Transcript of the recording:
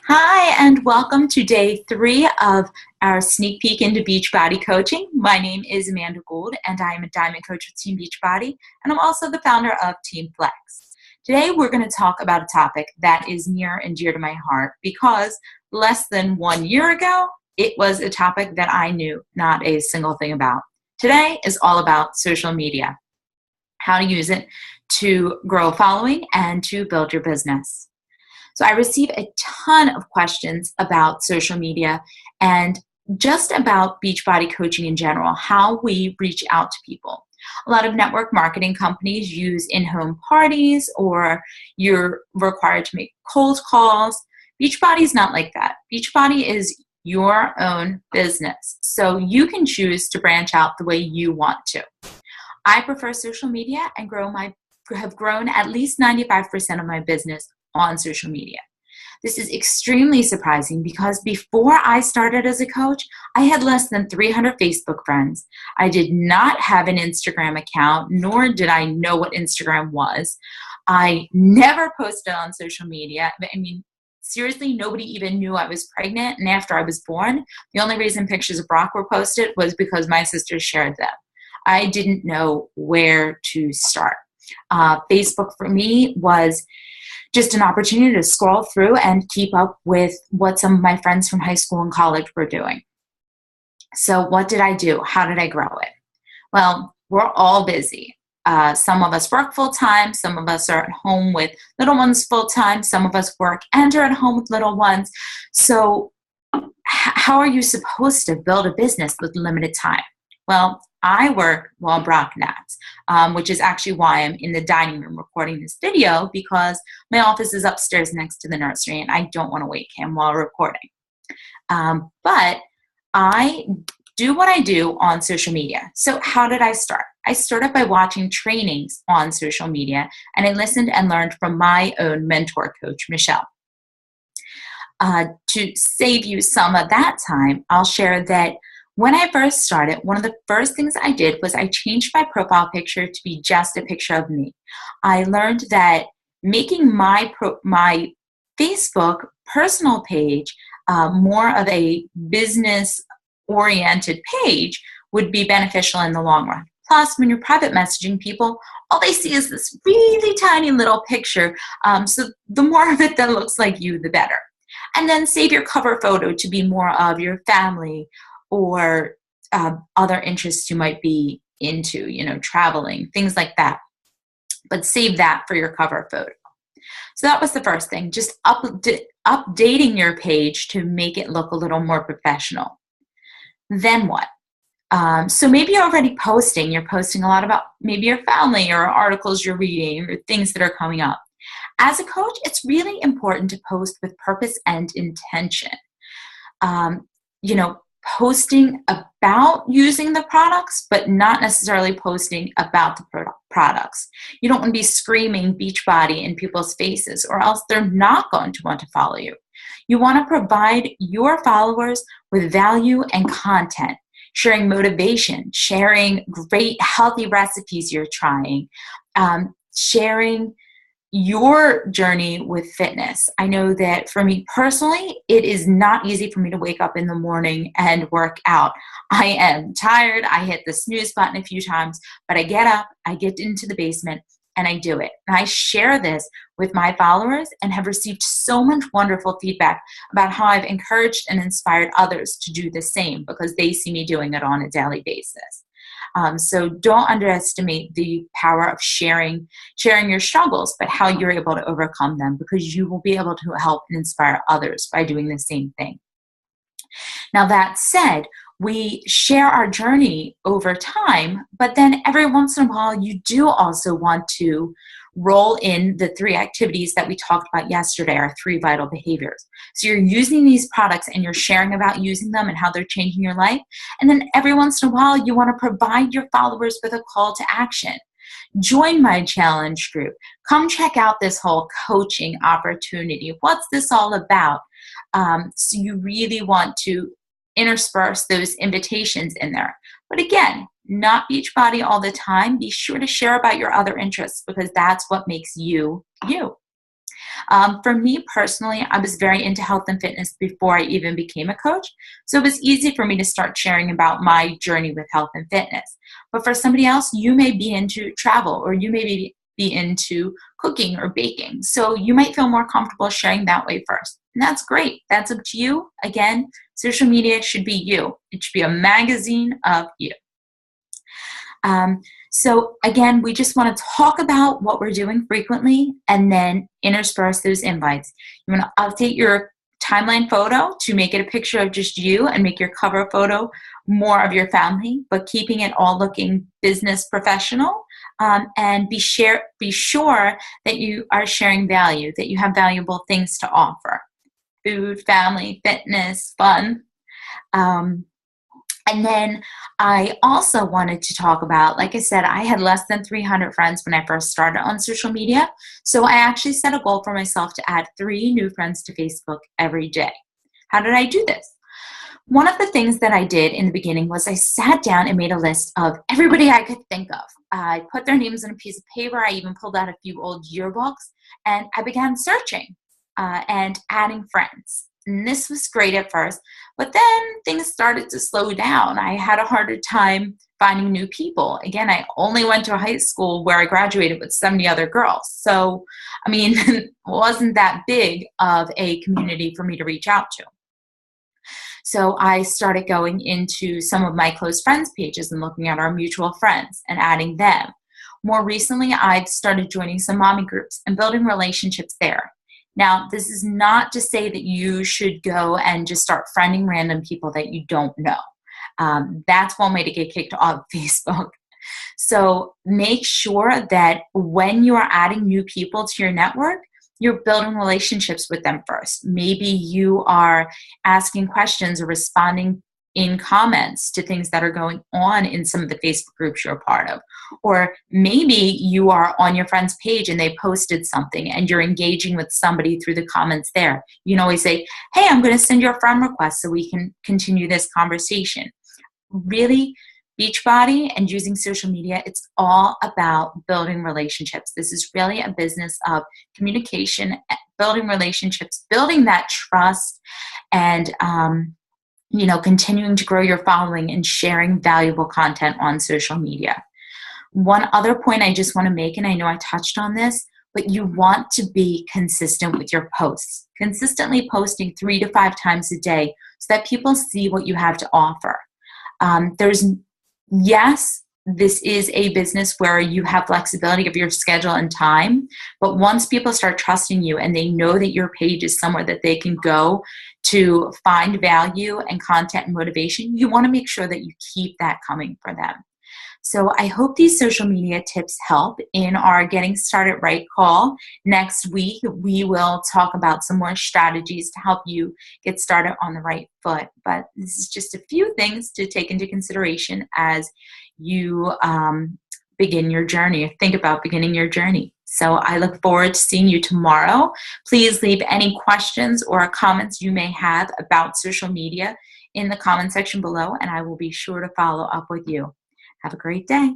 Hi, and welcome to day 3 of our sneak peek into Beachbody coaching. My name is Amanda Gould, and I am a diamond coach with Team Beachbody, and I'm also the founder of Team Flex. Today, we're going to talk about a topic that is near and dear to my heart because less than 1 year ago, it was a topic that I knew not a single thing about. Today is all about social media, how to use it to grow a following and to build your business. So I receive a ton of questions about social media and just about Beachbody coaching in general, how we reach out to people. A lot of network marketing companies use in-home parties, or you're required to make cold calls. Beachbody is not like that. Beachbody is your own business, so you can choose to branch out the way you want to. I prefer social media and have grown at least 95% of my business on social media. This is extremely surprising because before I started as a coach, I had less than 300 Facebook friends. I did not have an Instagram account, nor did I know what Instagram was. I never posted on social media. I mean, seriously, nobody even knew I was pregnant. And after I was born, the only reason pictures of Brock were posted was because my sisters shared them. I didn't know where to start. Facebook for me was just an opportunity to scroll through and keep up with what some of my friends from high school and college were doing. So what did I do? How did I grow it? Well, we're all busy. Some of us work full-time. Some of us are at home with little ones full-time. Some of us work and are at home with little ones. So how are you supposed to build a business with limited time? Well, I work while Brock naps, which is actually why I'm in the dining room recording this video, because my office is upstairs next to the nursery and I don't want to wake him while recording. But I do what I do on social media. So how did I start? I started by watching trainings on social media, and I listened and learned from my own mentor coach, Michelle. To save you some of that time, I'll share that when I first started, one of the first things I did was I changed my profile picture to be just a picture of me. I learned that making my Facebook personal page more of a business-oriented page would be beneficial in the long run. Plus, when you're private messaging people, all they see is this really tiny little picture. So the more of it that looks like you, the better. And then save your cover photo to be more of your family or other interests you might be into, traveling, things like that. But save that for your cover photo. So that was the first thing, just updating your page to make it look a little more professional. Then what? So maybe you're already posting. You're posting a lot about maybe your family or articles you're reading or things that are coming up. As a coach, it's really important to post with purpose and intention. Posting about using the products, but not necessarily posting about the products. You don't want to be screaming Beachbody in people's faces, or else they're not going to want to follow you. You want to provide your followers with value and content, sharing motivation, sharing great healthy recipes you're trying, sharing your journey with fitness. I know that for me personally, it is not easy for me to wake up in the morning and work out. I am tired. I hit the snooze button a few times, but I get up, I get into the basement, and I do it. And I share this with my followers and have received so much wonderful feedback about how I've encouraged and inspired others to do the same because they see me doing it on a daily basis. So don't underestimate the power of sharing your struggles, but how you're able to overcome them, because you will be able to help and inspire others by doing the same thing. Now, that said, we share our journey over time, but then every once in a while, you do also want to roll in the 3 activities that we talked about yesterday, our 3 vital behaviors. So you're using these products and you're sharing about using them and how they're changing your life. And then every once in a while, you want to provide your followers with a call to action. Join my challenge group. Come check out this whole coaching opportunity. What's this all about? So you really want to intersperse those invitations in there. But again, not Beachbody all the time. Be sure to share about your other interests, because that's what makes you, you. For me personally, I was very into health and fitness before I even became a coach. So it was easy for me to start sharing about my journey with health and fitness. But for somebody else, you may be into travel, or you may be into cooking or baking. So you might feel more comfortable sharing that way first. And that's great. That's up to you. Again, social media should be you. It should be a magazine of you. So again, we just want to talk about what we're doing frequently and then intersperse those invites. You want to update your timeline photo to make it a picture of just you and make your cover photo more of your family, but keeping it all looking business professional. And be sure that you are sharing value, that you have valuable things to offer. Food, family, fitness, fun. And then I also wanted to talk about, like I said, I had less than 300 friends when I first started on social media. So I actually set a goal for myself to add 3 new friends to Facebook every day. How did I do this? One of the things that I did in the beginning was I sat down and made a list of everybody I could think of. I put their names on a piece of paper. I even pulled out a few old yearbooks, and I began searching and adding friends. And this was great at first, but then things started to slow down. I had a harder time finding new people. Again, I only went to a high school where I graduated with 70 other girls. So, I mean, it wasn't that big of a community for me to reach out to. So I started going into some of my close friends pages and looking at our mutual friends and adding them. More recently, I've started joining some mommy groups and building relationships there. Now, this is not to say that you should go and just start friending random people that you don't know. That's one way to get kicked off Facebook. So make sure that when you are adding new people to your network, you're building relationships with them first. Maybe you are asking questions or responding in comments to things that are going on in some of the Facebook groups you're a part of. Or maybe you are on your friend's page and they posted something and you're engaging with somebody through the comments there. You can always say, hey, I'm going to send you a friend request so we can continue this conversation. Really, Beachbody and using social media, it's all about building relationships. This is really a business of communication, building relationships, building that trust, and continuing to grow your following and sharing valuable content on social media. One other point I just want to make, and I know I touched on this, but you want to be consistent with your posts. Consistently posting 3 to 5 times a day so that people see what you have to offer. Yes, this is a business where you have flexibility of your schedule and time, but once people start trusting you and they know that your page is somewhere that they can go to find value and content and motivation, you want to make sure that you keep that coming for them. So I hope these social media tips help in our Getting Started Right call. Next week, we will talk about some more strategies to help you get started on the right foot. But this is just a few things to take into consideration as you begin your journey or think about beginning your journey. So I look forward to seeing you tomorrow. Please leave any questions or comments you may have about social media in the comment section below, and I will be sure to follow up with you. Have a great day.